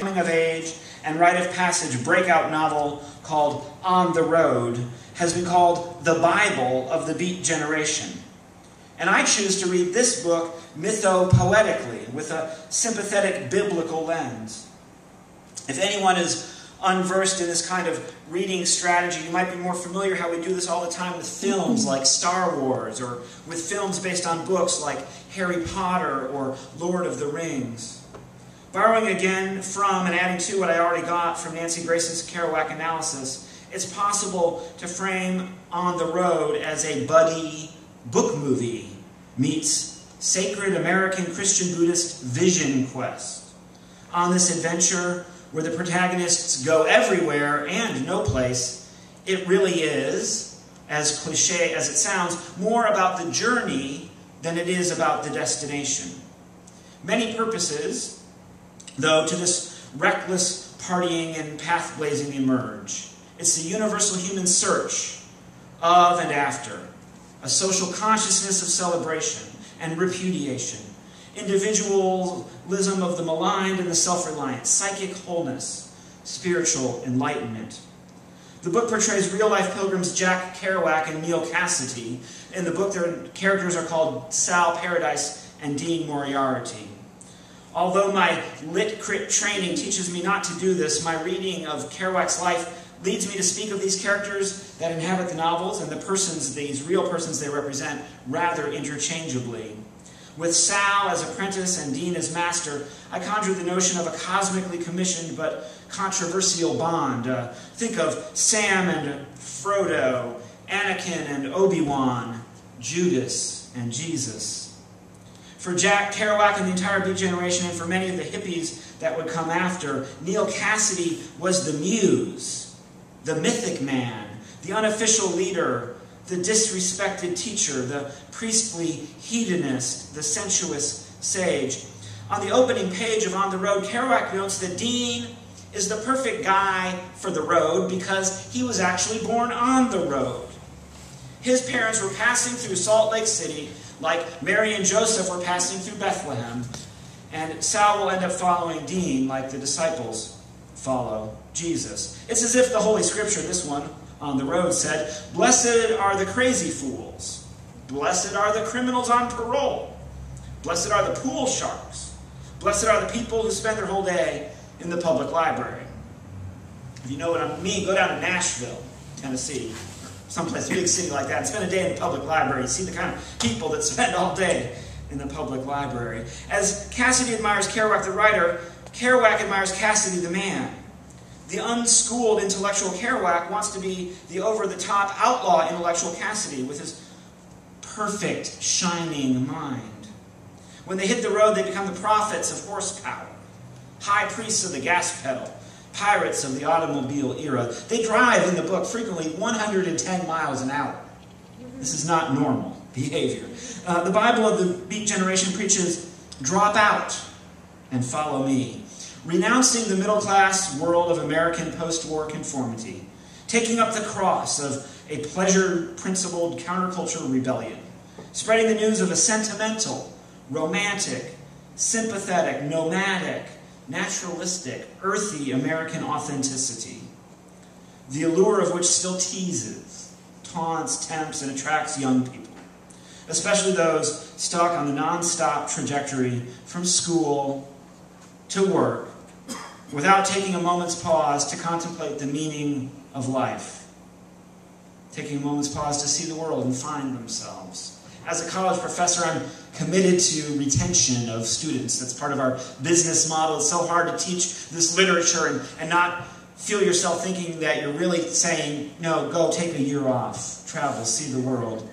coming of age and rite of passage breakout novel called On the Road has been called the Bible of the Beat Generation. And I choose to read this book mytho-poetically, with a sympathetic biblical lens. If anyone is unversed in this kind of reading strategy, you might be more familiar how we do this all the time with films like Star Wars, or with films based on books like Harry Potter or Lord of the Rings. Borrowing again from and adding to what I already got from Nancy Grace's Kerouac analysis, it's possible to frame On the Road as a buddy book movie meets sacred American Christian Buddhist vision quest. On this adventure, where the protagonists go everywhere and no place, it really is, as cliche as it sounds, more about the journey than it is about the destination. Many purposes, though, to this reckless partying and path blazing emerge. It's the universal human search of and after, a social consciousness of celebration and repudiation, individualism of the maligned and the self-reliant, psychic wholeness, spiritual enlightenment. The book portrays real-life pilgrims Jack Kerouac and Neil Cassady. In the book, their characters are called Sal Paradise and Dean Moriarty. Although my lit crit training teaches me not to do this, my reading of Kerouac's life leads me to speak of these characters that inhabit the novels and the persons, these real persons they represent, rather interchangeably. With Sal as apprentice and Dean as master, I conjure the notion of a cosmically commissioned but controversial bond. Think of Sam and Frodo, Anakin and Obi-Wan, Judas and Jesus. For Jack Kerouac and the entire Beat Generation, and for many of the hippies that would come after, Neil Cassady was the muse, the mythic man, the unofficial leader, the disrespected teacher, the priestly hedonist, the sensuous sage. On the opening page of On the Road, Kerouac notes that Dean is the perfect guy for the road because he was actually born on the road. His parents were passing through Salt Lake City like Mary and Joseph were passing through Bethlehem, and Sal will end up following Dean like the disciples follow Jesus. It's as if the Holy Scripture, this one, On the Road, said, "Blessed are the crazy fools. Blessed are the criminals on parole. Blessed are the pool sharks. Blessed are the people who spend their whole day in the public library." If you know what I mean, go down to Nashville, Tennessee, someplace, a big city like that, and spend a day in the public library. See the kind of people that spend all day in the public library. As Cassady admires Kerouac the writer, Kerouac admires Cassady the man. The unschooled intellectual Kerouac wants to be the over-the-top outlaw intellectual Cassady with his perfect, shining mind. When they hit the road, they become the prophets of horsepower, high priests of the gas pedal, pirates of the automobile era. They drive, in the book, frequently 110 miles an hour. This is not normal behavior. The Bible of the Beat Generation preaches, drop out and follow me, renouncing the middle-class world of American post-war conformity, taking up the cross of a pleasure-principled counterculture rebellion, spreading the news of a sentimental, romantic, sympathetic, nomadic, naturalistic, earthy American authenticity, the allure of which still teases, taunts, tempts, and attracts young people, especially those stuck on the non-stop trajectory from school to work, without taking a moment's pause to contemplate the meaning of life, taking a moment's pause to see the world and find themselves. As a college professor, I'm committed to retention of students. That's part of our business model. It's so hard to teach this literature and not feel yourself thinking that you're really saying, no, go take a year off, travel, see the world.